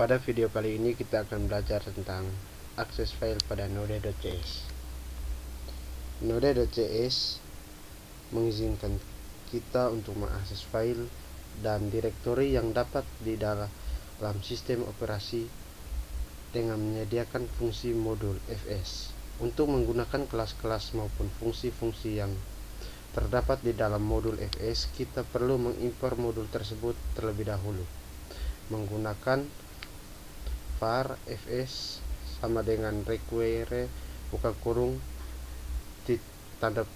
Pada video kali ini kita akan belajar tentang akses file pada Node.js. Node.js mengizinkan kita untuk mengakses file dan direktori yang dapat di dalam sistem operasi dengan menyediakan fungsi modul fs. Untuk menggunakan kelas-kelas maupun fungsi-fungsi yang terdapat di dalam modul fs, kita perlu mengimpor modul tersebut terlebih dahulu menggunakan var fs sama dengan require buka kurung tanda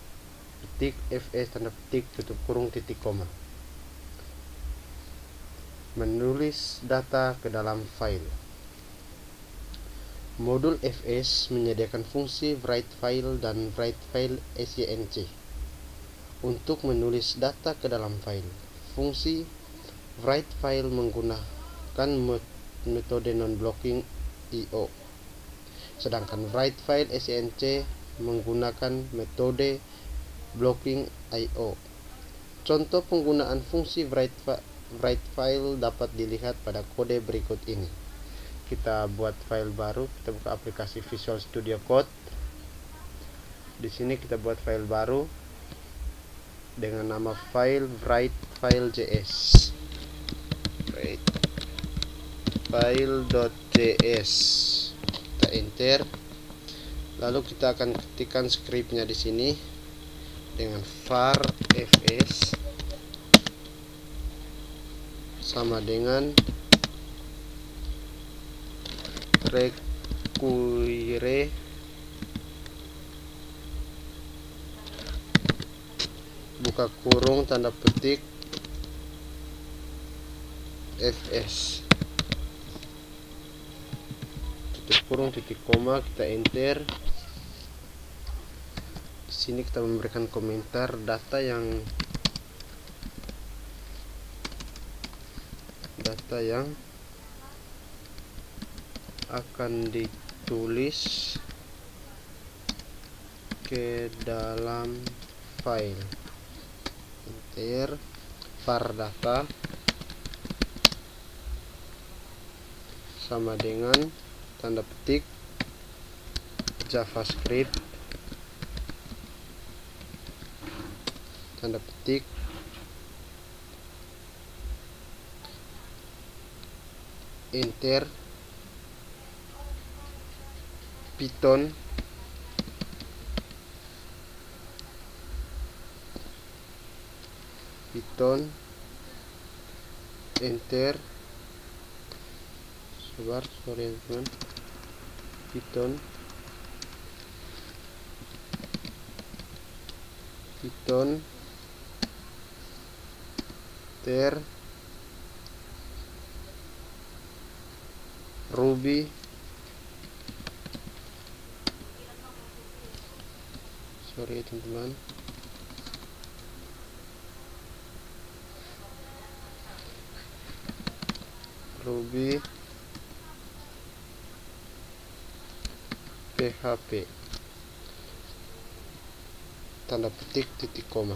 petik fs tanda petik tutup kurung titik koma. Menulis data ke dalam file. Modul fs menyediakan fungsi write file dan write file senc untuk menulis data ke dalam file. Fungsi write file menggunakan metode non-blocking io, sedangkan write file senc menggunakan metode blocking io. Contoh penggunaan fungsi write file dapat dilihat pada kode berikut ini. Kita buat file baru, kita buka aplikasi Visual Studio Code. Di sini kita buat file baru dengan nama file writefile.js. File.js. Kita enter. Lalu kita akan ketikkan scriptnya di sini dengan var fs sama dengan require buka kurung tanda petik fs tutup kurung titik koma. Kita enter. Di sini kita memberikan komentar data yang akan ditulis ke dalam file. Enter. Var data sama dengan tanda petik javascript tanda petik enter. Python enter. Sorry teman. Python enter. Ruby teman-teman. Ruby PHP tanda petik titik koma.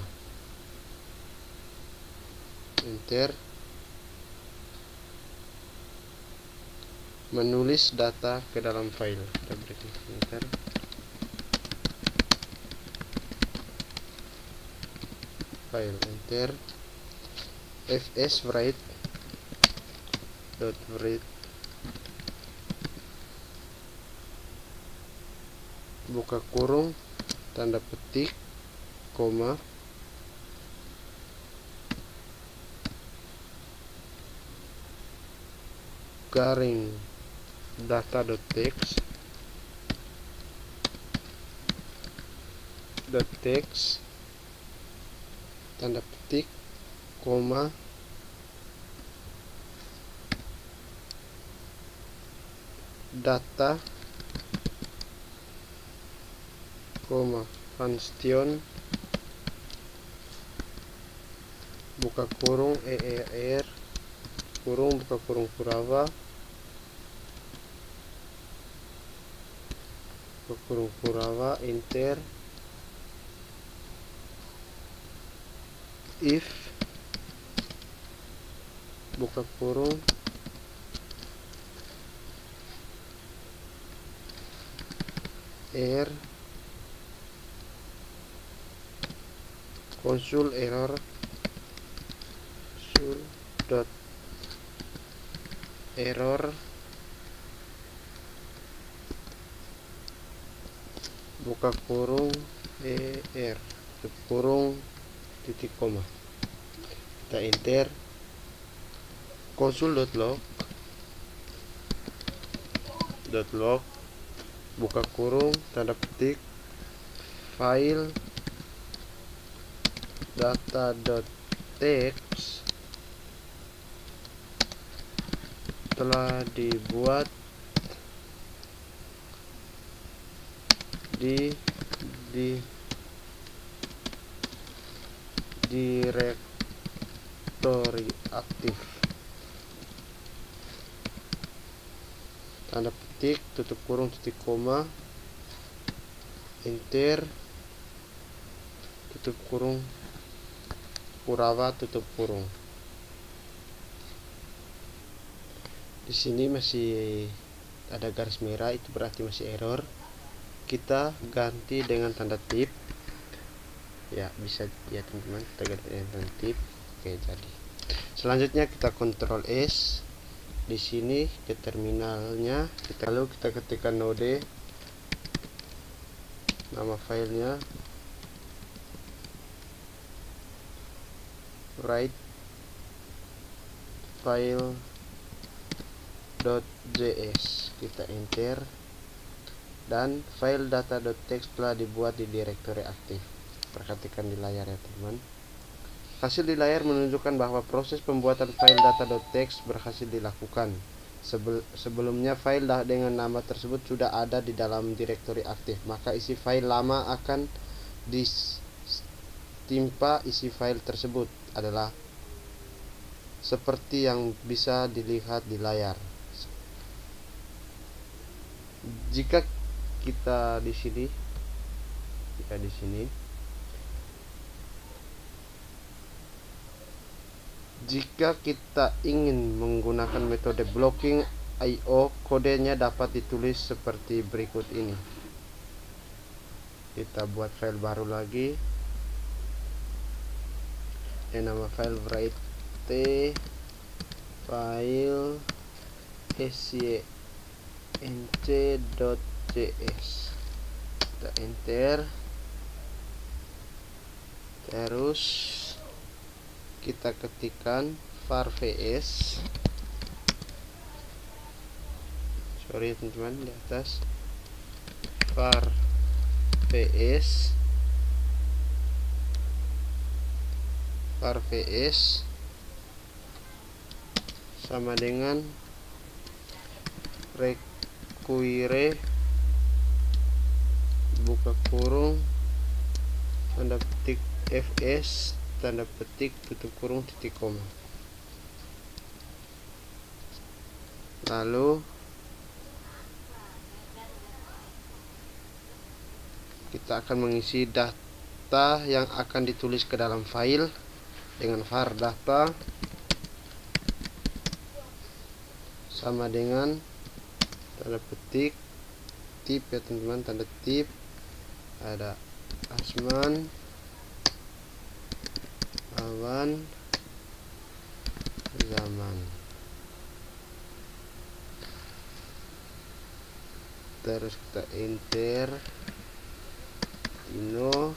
Enter. Menulis data ke dalam file. Kita berikan enter. File enter. fs write buka kurung tanda petik koma garing data.txt tanda petik koma data koma function buka kurung eer kurung buka kurung kurava buka kurung kurava enter. If buka kurung er konsul error dot error buka kurung er tutup kurung titik koma. Kita enter konsul.log buka kurung tanda petik file data.txt telah dibuat di direktori aktif, tanda petik tutup kurung titik koma, enter, tutup kurung Kurawa tutup kurung. Di sini masih ada garis merah, itu berarti masih error. Kita ganti dengan tanda tip ya, bisa ya teman-teman, kita ganti dengan tanda tip. Oke, jadi selanjutnya kita Ctrl S di sini ke terminalnya, lalu kita ketikkan node, nama filenya write file.js, kita enter, dan file data.txt telah dibuat di direktori aktif. Perhatikan di layar ya teman. Hasil di layar menunjukkan bahwa proses pembuatan file data.txt berhasil dilakukan. Sebelumnya file dengan nama tersebut sudah ada di dalam direktori aktif, maka isi file lama akan ditimpa isi file tersebut adalah seperti yang bisa dilihat di layar. Jika kita di sini, jika kita ingin menggunakan metode blocking I/O, kodenya dapat ditulis seperti berikut ini. Kita buat file baru lagi, nama file write file scnc.js, kita enter, terus kita ketikkan var vs, sorry teman-teman, di atas var vs sama dengan require buka kurung tanda petik fs tanda petik tutup kurung titik koma. Lalu kita akan mengisi data yang akan ditulis ke dalam file dengan var data sama dengan tanda petik tip ya teman-teman, tanda tip, ada Asman Awan Zaman, terus kita enter Dino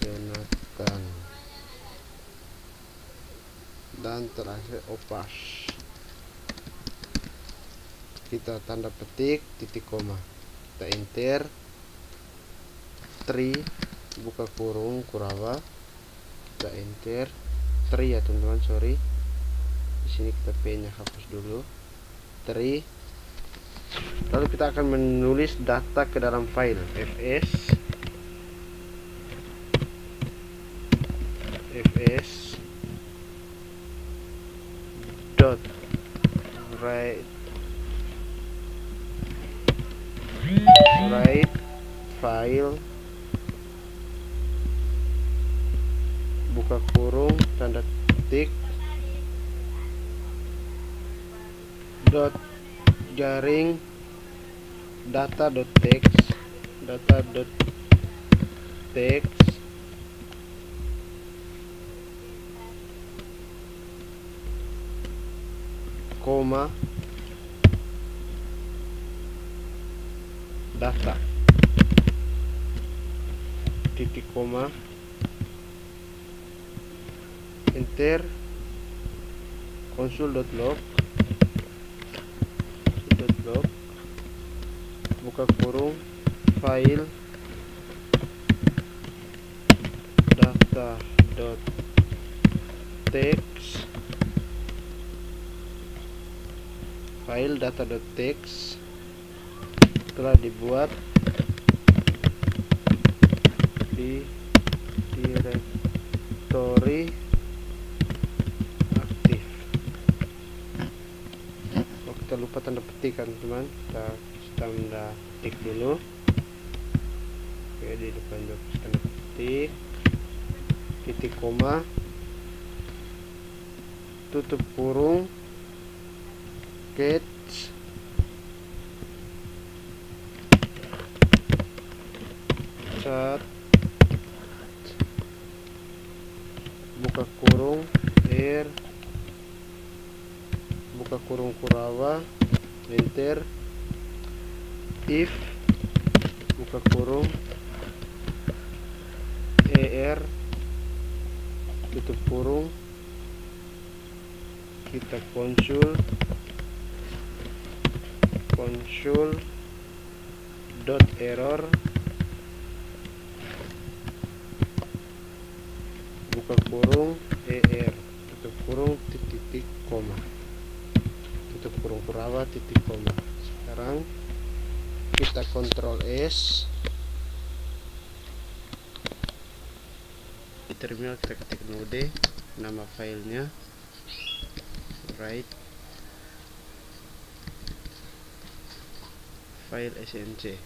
Jonathan, dan terakhir Opas. Kita tanda petik titik koma, kita enter, tree buka kurung Kurawa, kita enter, tree ya teman-teman, sorry, di sini kita p nya hapus dulu, tree. Lalu kita akan menulis data ke dalam file fs dot write file buka kurung tanda petik dot jaring data.txt data.text koma data titik koma, enter, konsol.log, buka kurung, file data.text, file data.text telah dibuat di direktori aktif. Oh, kita lupa tanda petik kan teman, kita tanda petik dulu. Oke, di depan tanda petik, titik koma, tutup kurung, catch, cat, buka kurung, air, buka kurung Kurawa, enter, if, buka kurung, er, tutup kurung, kita konsul dot error, buka kurung, er, tutup kurung, titik koma, tutup kurung Kurawa, titik koma. Sekarang kita Ctrl S, di terminal kita ketik node, nama filenya write file snc.js,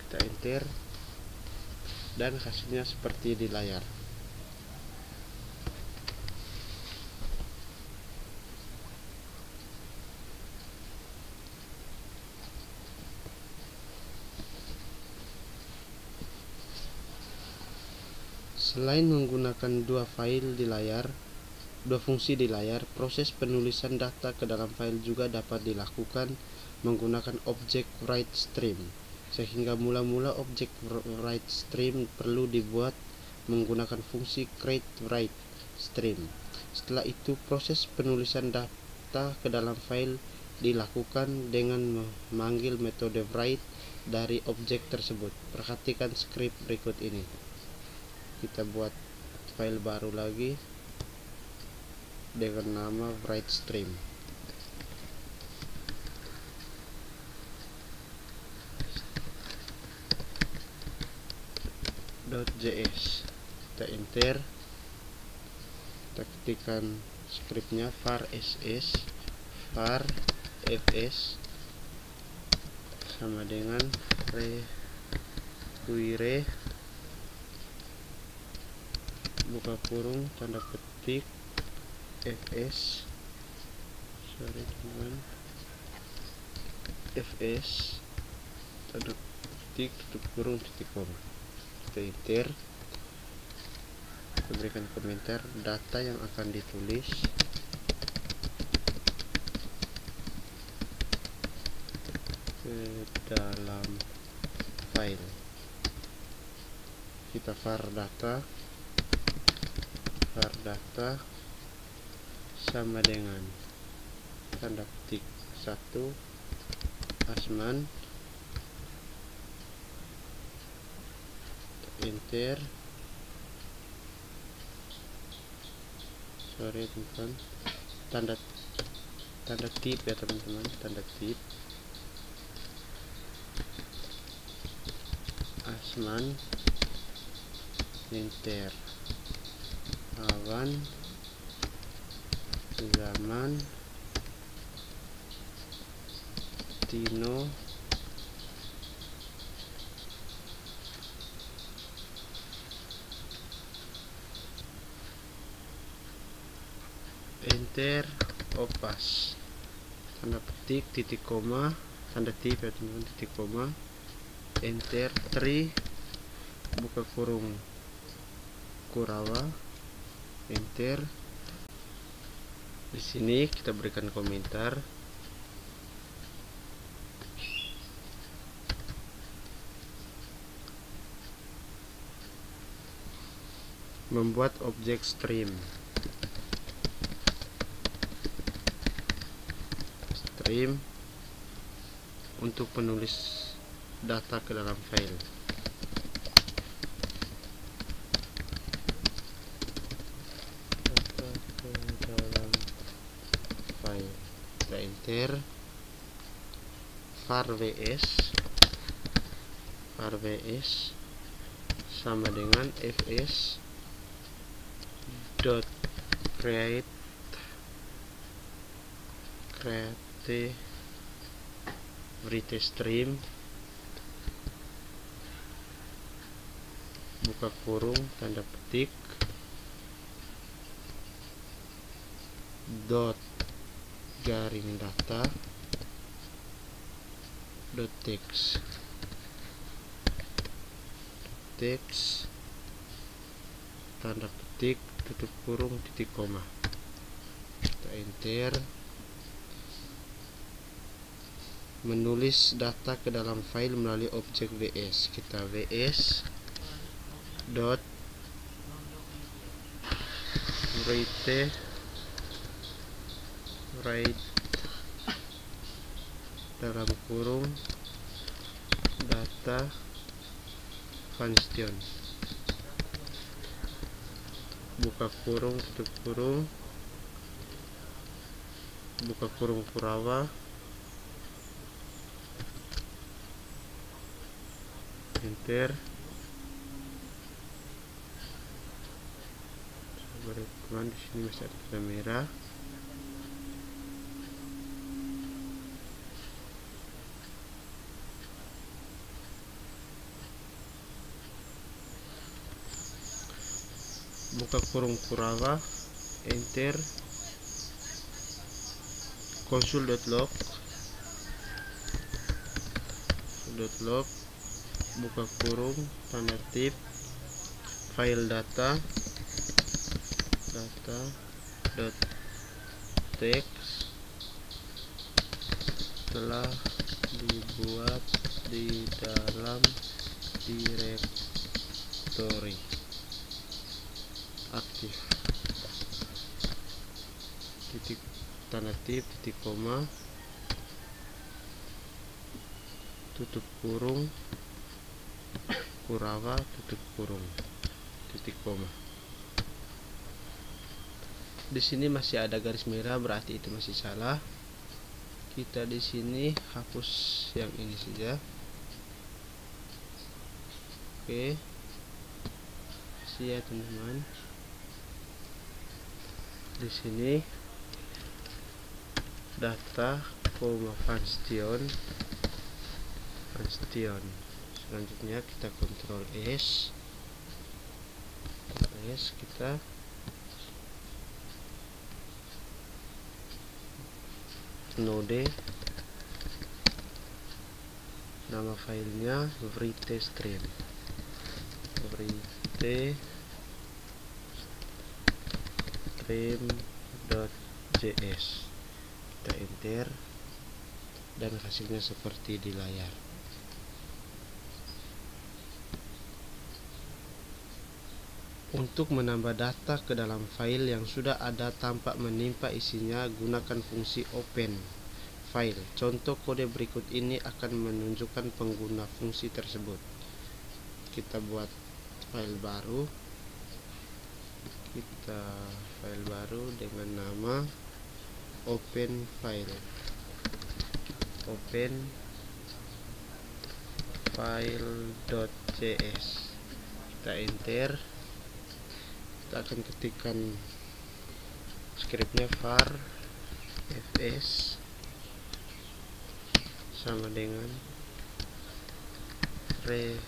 kita enter dan hasilnya seperti di layar. Selain menggunakan dua fungsi di layar, proses penulisan data ke dalam file juga dapat dilakukan menggunakan objek WriteStream. Sehingga mula-mula objek WriteStream perlu dibuat menggunakan fungsi createWriteStream. Setelah itu proses penulisan data ke dalam file dilakukan dengan memanggil metode write dari objek tersebut. Perhatikan script berikut ini. Kita buat file baru lagi dengan nama WriteStream. .js, kita enter, kita ketikkan scriptnya var fs sama dengan require, buka kurung, tanda petik, fs, tanda petik, tutup kurung, titik koma. Kita enter, kita berikan komentar data yang akan ditulis ke dalam file. Kita var data sama dengan tanda petik 1 Asman, enter, teman-teman, tanda tip ya teman-teman, tanda tip Asman, enter, Awan, Zaman, Tino, enter, Opas. tanda petik titik koma tanda tip ya teman-teman, titik koma, enter, 3 buka kurung Kurawa, enter. Di sini kita berikan komentar. Membuat objek stream. Stream untuk menulis data ke dalam file. Data ke dalam file. Kita enter. var vs sama dengan fs dot create write stream buka kurung tanda petik dot garing data dot text tanda petik tutup kurung titik koma. Kita enter. Menulis data ke dalam file melalui objek vs. Kita vs dot write dalam kurung data function buka kurung tutup kurung buka kurung Kurawa, enter. Di sini masih ada tanda merah. Buka kurung Kurawa, enter. Console.log buka kurung tanda tip file data dot text telah dibuat di dalam directory aktif titik tanda tip titik koma tutup kurung Kurawa tutup kurung titik koma. Di sini masih ada garis merah, berarti itu masih salah. Kita di sini hapus yang ini saja. Oke, ya teman-teman. Di sini data function. Selanjutnya kita Ctrl S, kita node nama filenya write stream.js. Kita enter dan hasilnya seperti di layar. Untuk menambah data ke dalam file yang sudah ada tanpa menimpa isinya, gunakan fungsi open file. Contoh kode berikut ini akan menunjukkan pengguna fungsi tersebut. Kita buat file baru. Dengan nama open file.js. Kita enter. Kita akan ketikkan skripnya var fs sama dengan require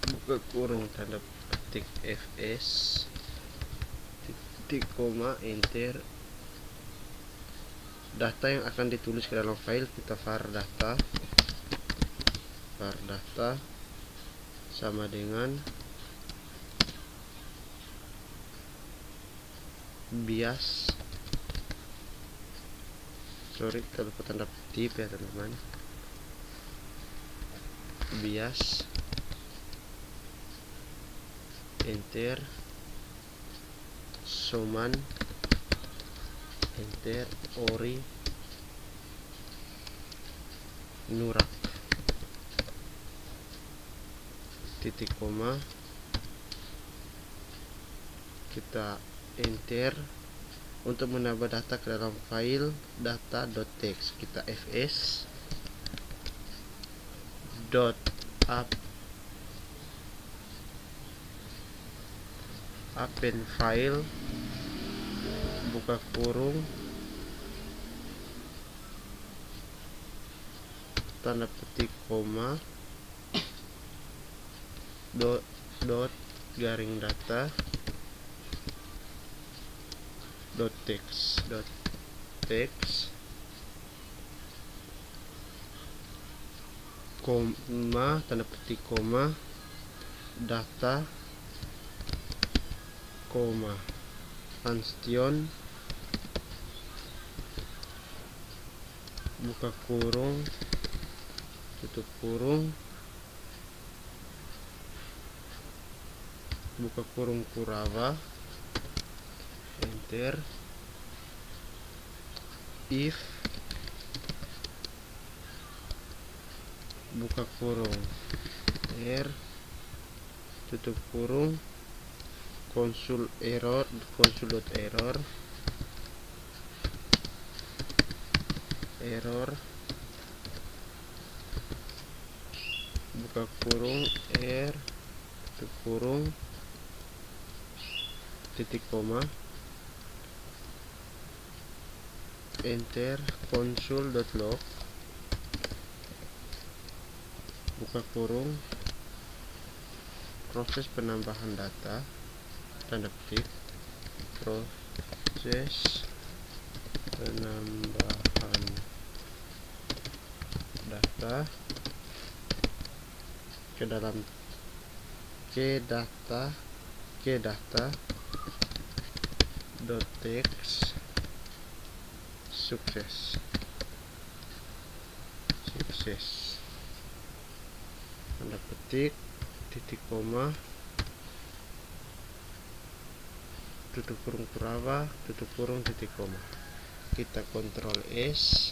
buka kurung tanda petik fs titik koma, enter. data yang akan ditulis ke dalam file, kita var data sama dengan bias, sorry terlupa tanda kutip ya teman-teman, bias enter suman enter ori nurak titik koma, kita enter. Untuk menambah data ke dalam file data.txt, kita fs dot append file buka kurung tanda petik koma dot garing data text koma tanda petik koma data koma anstion buka kurung tutup kurung buka kurung Kurava enter. If buka kurung r tutup kurung console.error buka kurung r tutup kurung titik koma enter console.log buka kurung proses penambahan data tanda petik proses penambahan data ke dalam data.txt sukses tanda petik titik koma tutup kurung Kurava tutup kurung titik koma, kita kontrol S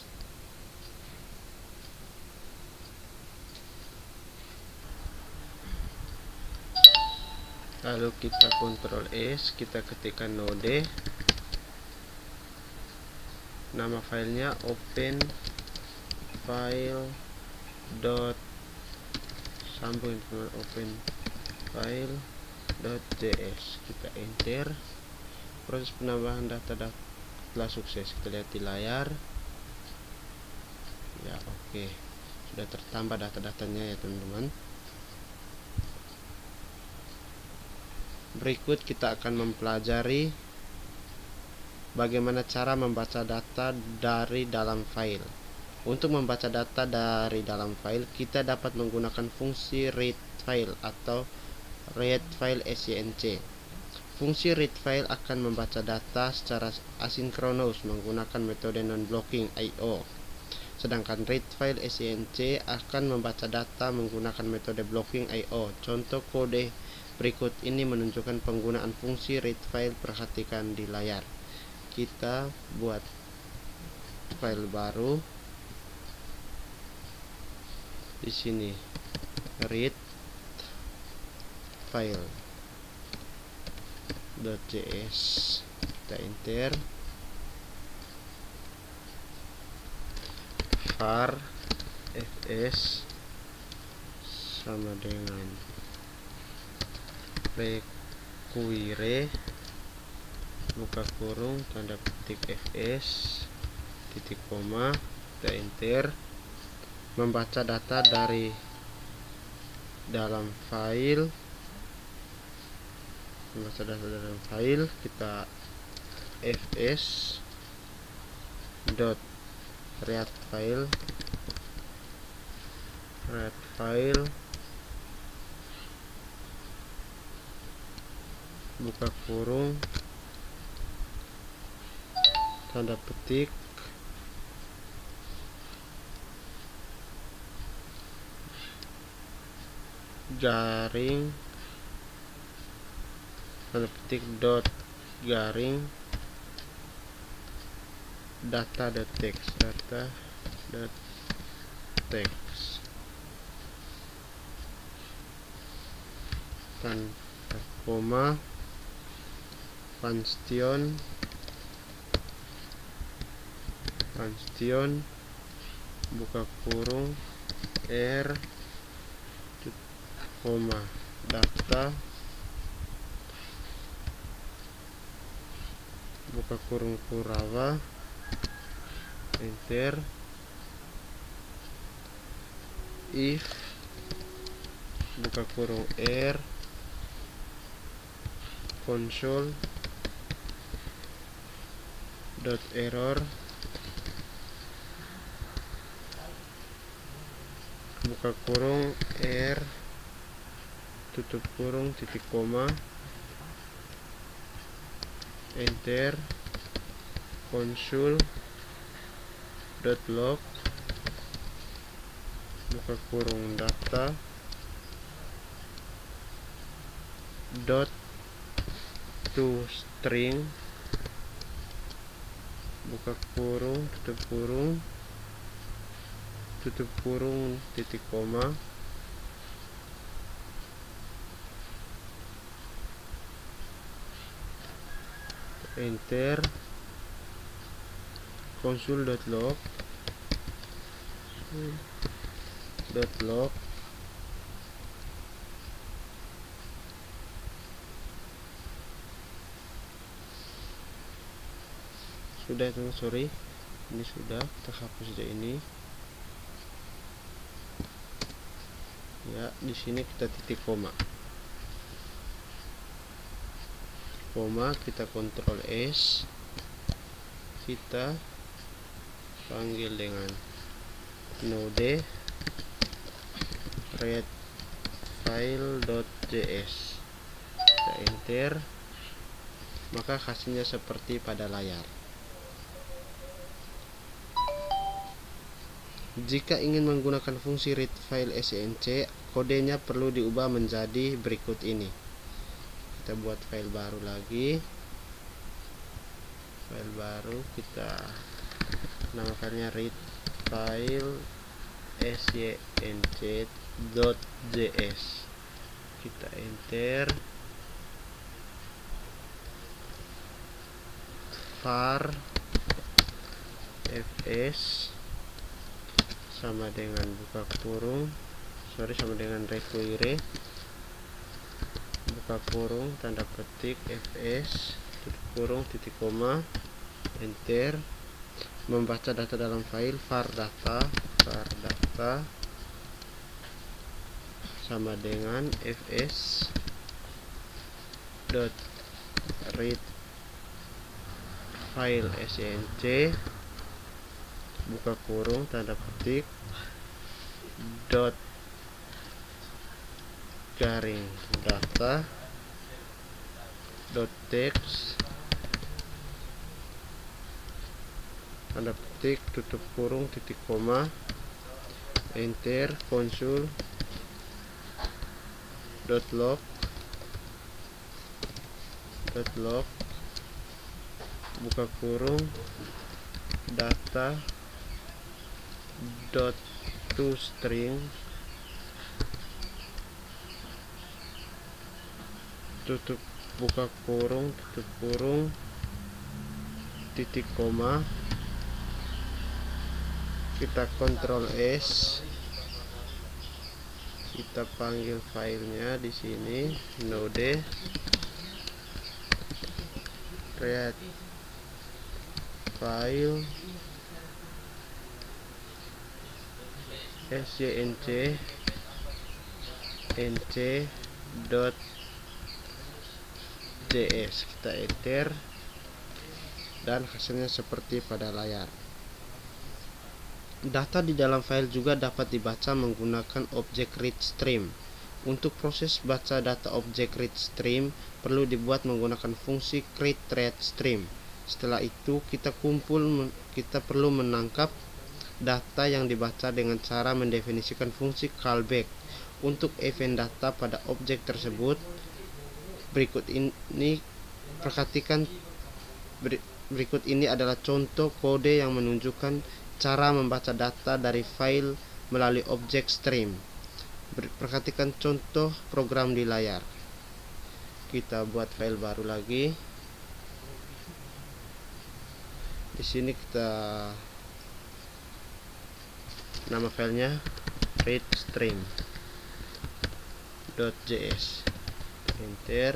lalu kita kontrol S, kita ketikkan node, nama filenya open file dot sambung open file dot js, kita enter. Proses penambahan data telah sukses, kita lihat di layar ya. Oke, sudah tertambah data-datanya ya teman-teman. Berikut kita akan mempelajari bagaimana cara membaca data dari dalam file. Untuk membaca data dari dalam file, kita dapat menggunakan fungsi read file atau read file scnc. Fungsi read file akan membaca data secara asinkronus menggunakan metode non-blocking I/O. Sedangkan read file scnc akan membaca data menggunakan metode blocking I/O. Contoh kode berikut ini menunjukkan penggunaan fungsi read file. Perhatikan di layar. Kita buat file baru. Di sini read file .js, kita enter. var fs sama dengan require buka kurung tanda petik fs titik koma, kita enter. Membaca data dari dalam file, kita fs dot read file buka kurung tanda petik garing tanda petik dot garing data.txt tanda koma Punctuation buka kurung r koma data buka kurung Kurawa, enter. If buka kurung r console dot error buka kurung r tutup kurung titik koma, enter. Console dot log buka kurung data dot to string buka kurung tutup kurung titik koma, enter. Console.log sudah teman, sorry ini sudah, kita hapus aja ini ya. Di sini kita titik koma, kita Ctrl S, kita panggil dengan node read file.js, kita enter, maka hasilnya seperti pada layar. Jika ingin menggunakan fungsi read file senc, kodenya perlu diubah menjadi berikut ini. Kita buat file baru lagi, kita namakannya read file senc.js, kita enter. Var fs sama dengan buka kurung, sama dengan require buka kurung tanda petik fs tutup kurung titik koma, enter. Membaca data dalam file var data sama dengan fs dot read file senc buka kurung tanda petik dot garing data dot text tanda petik tutup kurung titik koma, enter. Console dot log buka kurung data dot to string tutup buka kurung tutup kurung titik koma, kita Ctrl S, kita panggil filenya di sini node read file senc nc.js, kita enter dan hasilnya seperti pada layar. Data di dalam file juga dapat dibaca menggunakan objek readStream. Untuk proses baca data objek readStream perlu dibuat menggunakan fungsi createReadStream. Setelah itu kita perlu menangkap data yang dibaca dengan cara mendefinisikan fungsi callback untuk event data pada objek tersebut. Berikut ini adalah contoh kode yang menunjukkan cara membaca data dari file melalui objek stream. Perhatikan contoh program di layar. Kita buat file baru lagi. Di sini kita nama filenya readstream.js. Enter.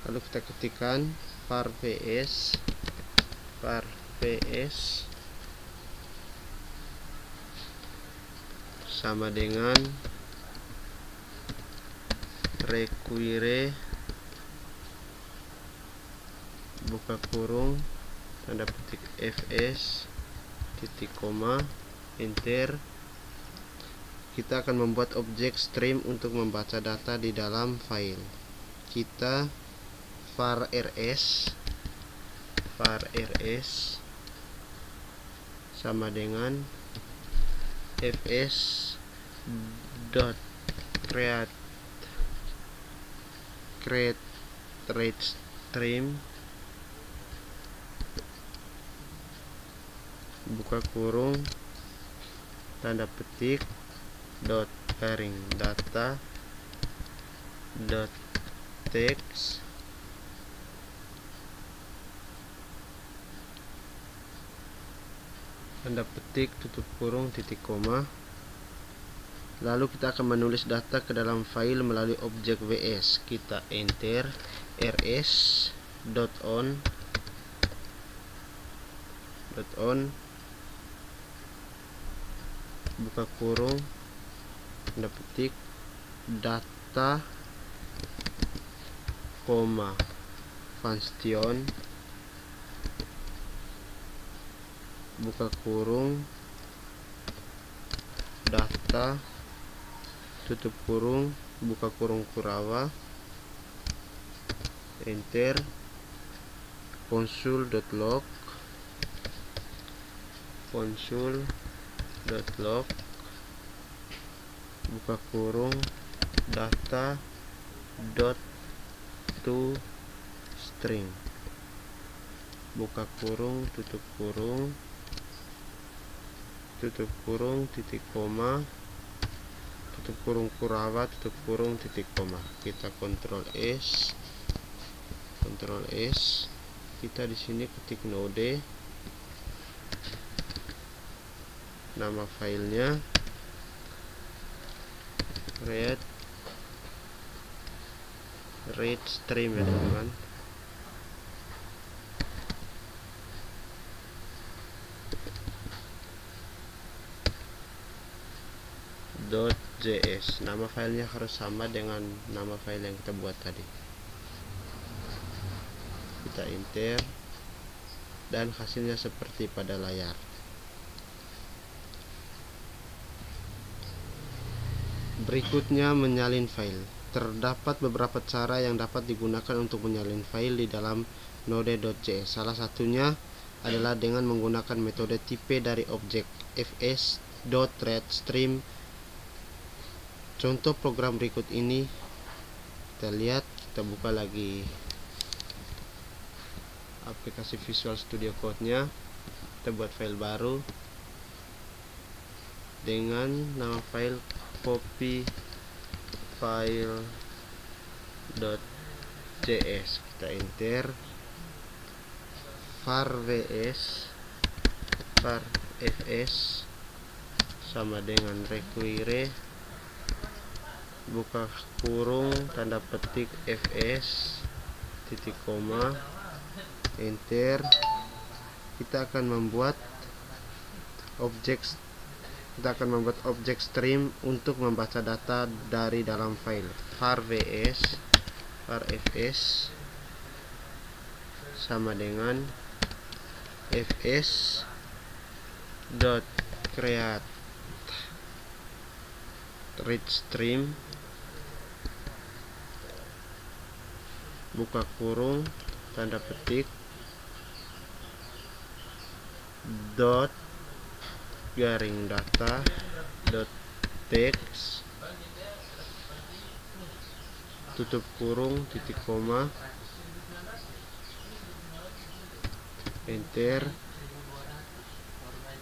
Lalu kita ketikkan var vs sama dengan require buka kurung tanda petik fs titik koma. Enter. Kita akan membuat objek stream untuk membaca data di dalam file. Kita var rs sama dengan fs dot create readstream buka kurung tanda petik dot pairing data dot text tanda petik tutup kurung titik koma. Lalu kita akan menulis data ke dalam file melalui objek vs. Kita enter rs.on buka kurung tanda petik data koma function buka kurung data tutup kurung buka kurung Kurawa. Enter. console.log buka kurung data dot to string buka kurung tutup kurung titik koma tutup kurung Kurawa tutup kurung titik koma. Kita Ctrl S. Kita di sini ketik node, nama filenya readstream ya teman-teman. .js. Nama filenya harus sama dengan nama file yang kita buat tadi. Kita enter dan hasilnya seperti pada layar. Berikutnya menyalin file. Terdapat beberapa cara yang dapat digunakan untuk menyalin file di dalam node.js. Salah satunya adalah dengan menggunakan metode tipe dari objek fs.readstream. Contoh program berikut ini kita lihat. Kita buka lagi aplikasi Visual Studio Code-nya. Kita buat file baru dengan nama file copy file.js. Kita enter. var fs sama dengan require buka kurung tanda petik fs titik koma. Enter. Kita akan membuat objek stream untuk membaca data dari dalam file. var fs sama dengan fs dot create read stream buka kurung tanda petik dot garing data dot text tutup kurung titik koma enter.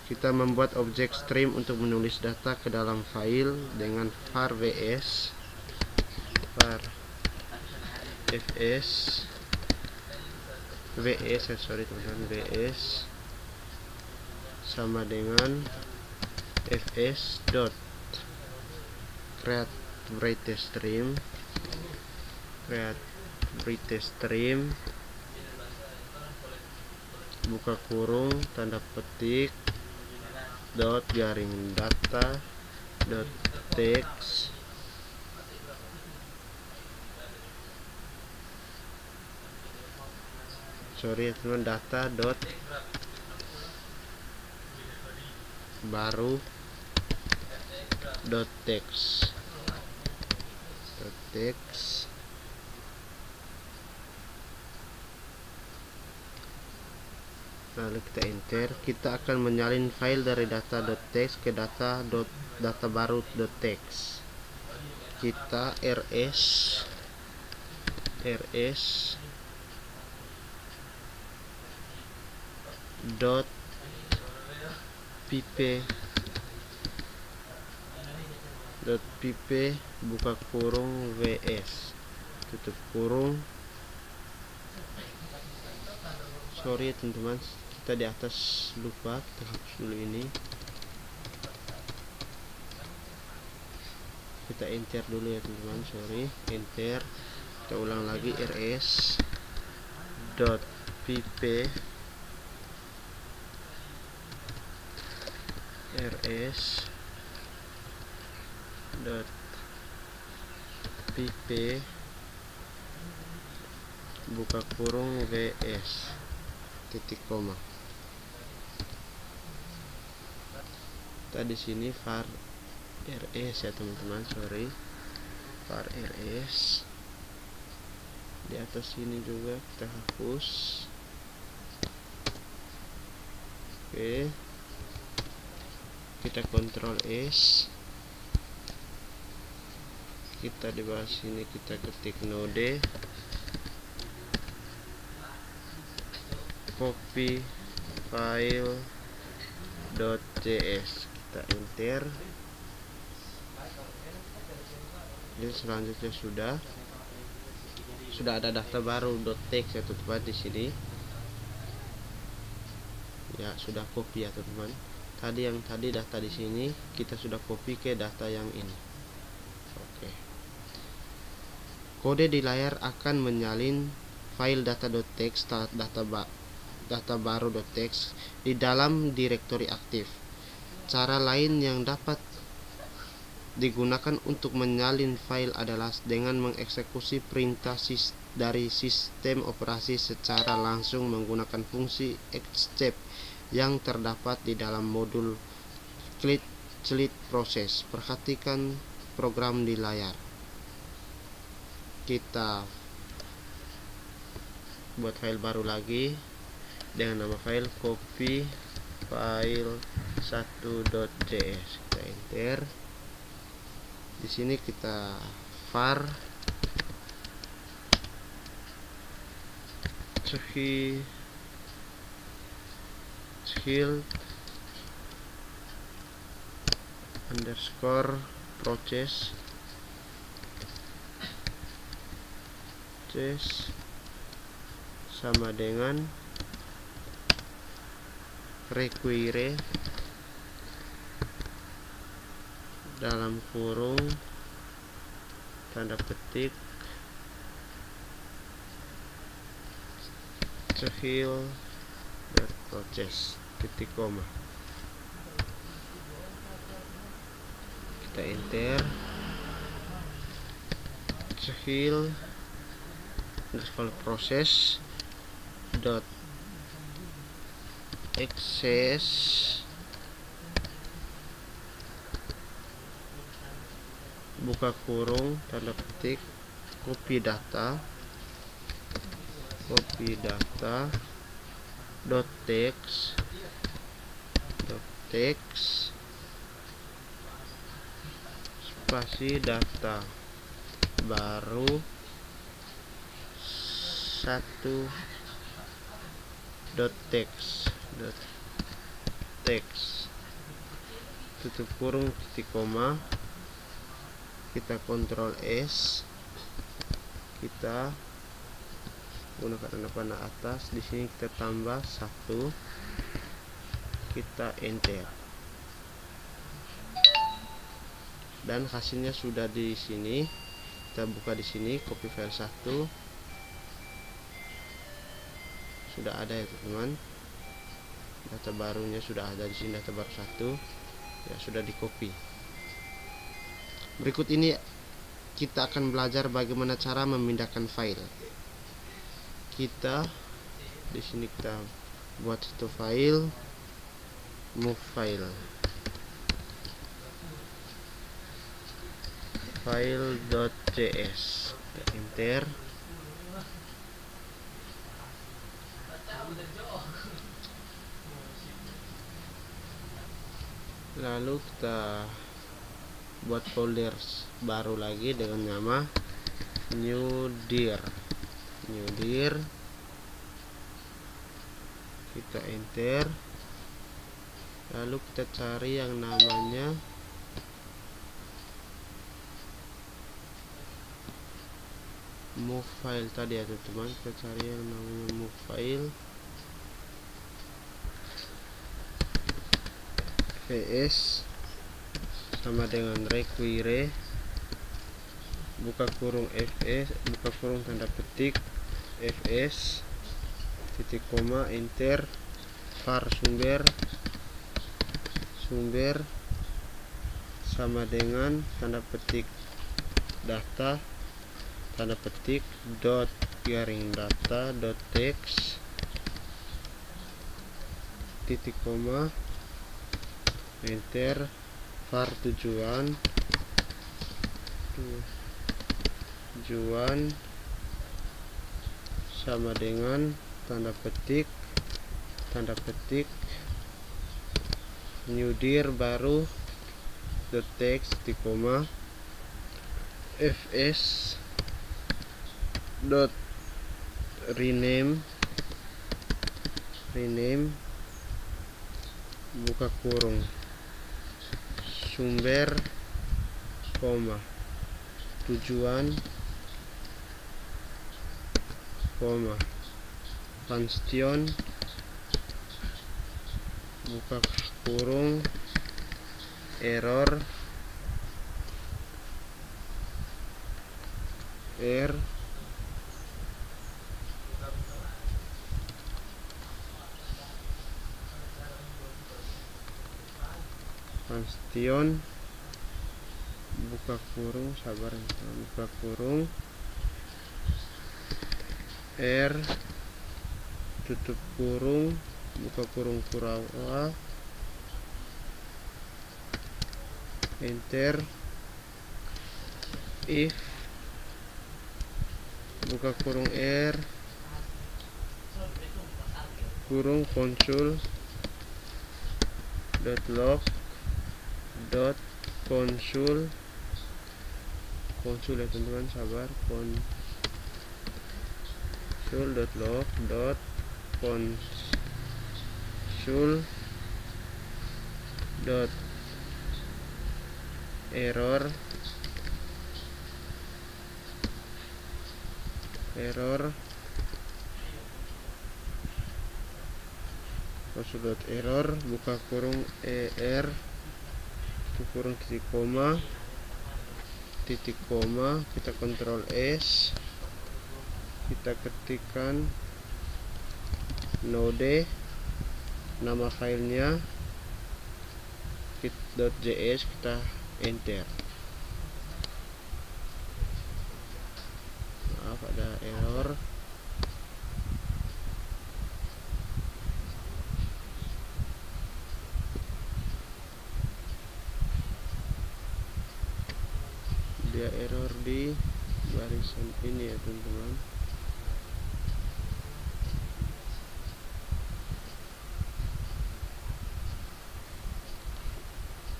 Kita membuat objek stream untuk menulis data ke dalam file dengan var vs vs sama dengan fs dot create write stream buka kurung tanda petik dot garing data dot text data dot baru dot text lalu kita enter. Kita akan menyalin file dari data.txt ke data baru.txt. Kita rs dot pp buka kurung vs tutup kurung. Sorry teman-teman, kita di atas lupa, kita hapus dulu ini. Kita enter dulu ya teman-teman, sorry, enter. Kita ulang lagi rs dot pp buka kurung vs titik koma. Kita di sini var rs ya teman-teman, sorry, var rs. Di atas sini juga kita hapus. Oke, kita Ctrl S. Kita di bawah sini kita ketik node, copy file .cs, kita enter. Jadi selanjutnya sudah ada data baru .txt ya teman-teman di sini. Ya, sudah copy ya teman-teman. Tadi data di sini kita sudah copy ke data yang ini. Oke. Kode di layar akan menyalin file data.txt data baru.txt di dalam direktori aktif. Cara lain yang dapat digunakan untuk menyalin file adalah dengan mengeksekusi perintah dari sistem operasi secara langsung menggunakan fungsi escape yang terdapat di dalam modul clit proses. Perhatikan program di layar. Kita buat file baru lagi dengan nama file copy file 1.js. Kita enter. Di sini kita var skill underscore process sama dengan require dalam kurung tanda petik skill process titik koma. Kita enter. Skill underscore process dot access buka kurung tanda petik copy data dot text spasi data baru 1 dot text tutup kurung titik koma, kita kontrol S, kita gunakan tanda panah atas, di sini kita tambah 1, kita enter, dan hasilnya sudah di sini. Kita buka di sini, copy file 1, sudah ada ya teman-teman, data barunya sudah ada di sini, data baru 1 ya sudah di copy. Berikut ini kita akan belajar bagaimana cara memindahkan file. Kita di sini kita buat satu file, move file.js, kita enter, lalu kita buat folder baru lagi dengan nama new dir, kita enter, lalu kita cari yang namanya move file tadi ya teman-teman. Kita cari yang namanya move file, vs sama dengan require buka kurung fs, buka kurung tanda petik fs titik koma, enter, var sumber sama dengan tanda petik data tanda petik dot garing data dot text titik koma, enter, var tujuan sama dengan tanda petik new dir baru dot text titik koma, fs dot rename buka kurung sumber koma tujuan koma function buka kurung error function buka kurung buka kurung tutup kurung buka kurung kurawa, enter, if buka kurung kurung konsul log konsul ya teman-teman, sabar, konsul.log konsul error konsul.error buka kurung kurung titik koma, kita kontrol S, kita ketikkan node, nama filenya kit.js, kita enter. Maaf ada error. dia error di barisan ini ya teman-teman.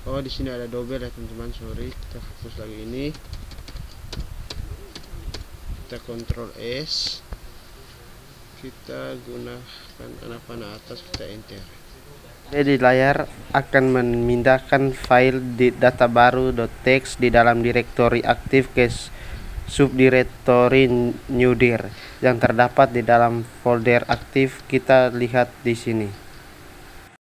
Oh, di sini ada double ya teman-teman, sorry. Kita hapus lagi ini. Kita Ctrl S. Kita gunakan anak panah atas, kita enter. Di layar akan memindahkan file di data baru.txt di dalam direktori aktif ke subdirektori newdir yang terdapat di dalam folder aktif. Kita lihat di sini.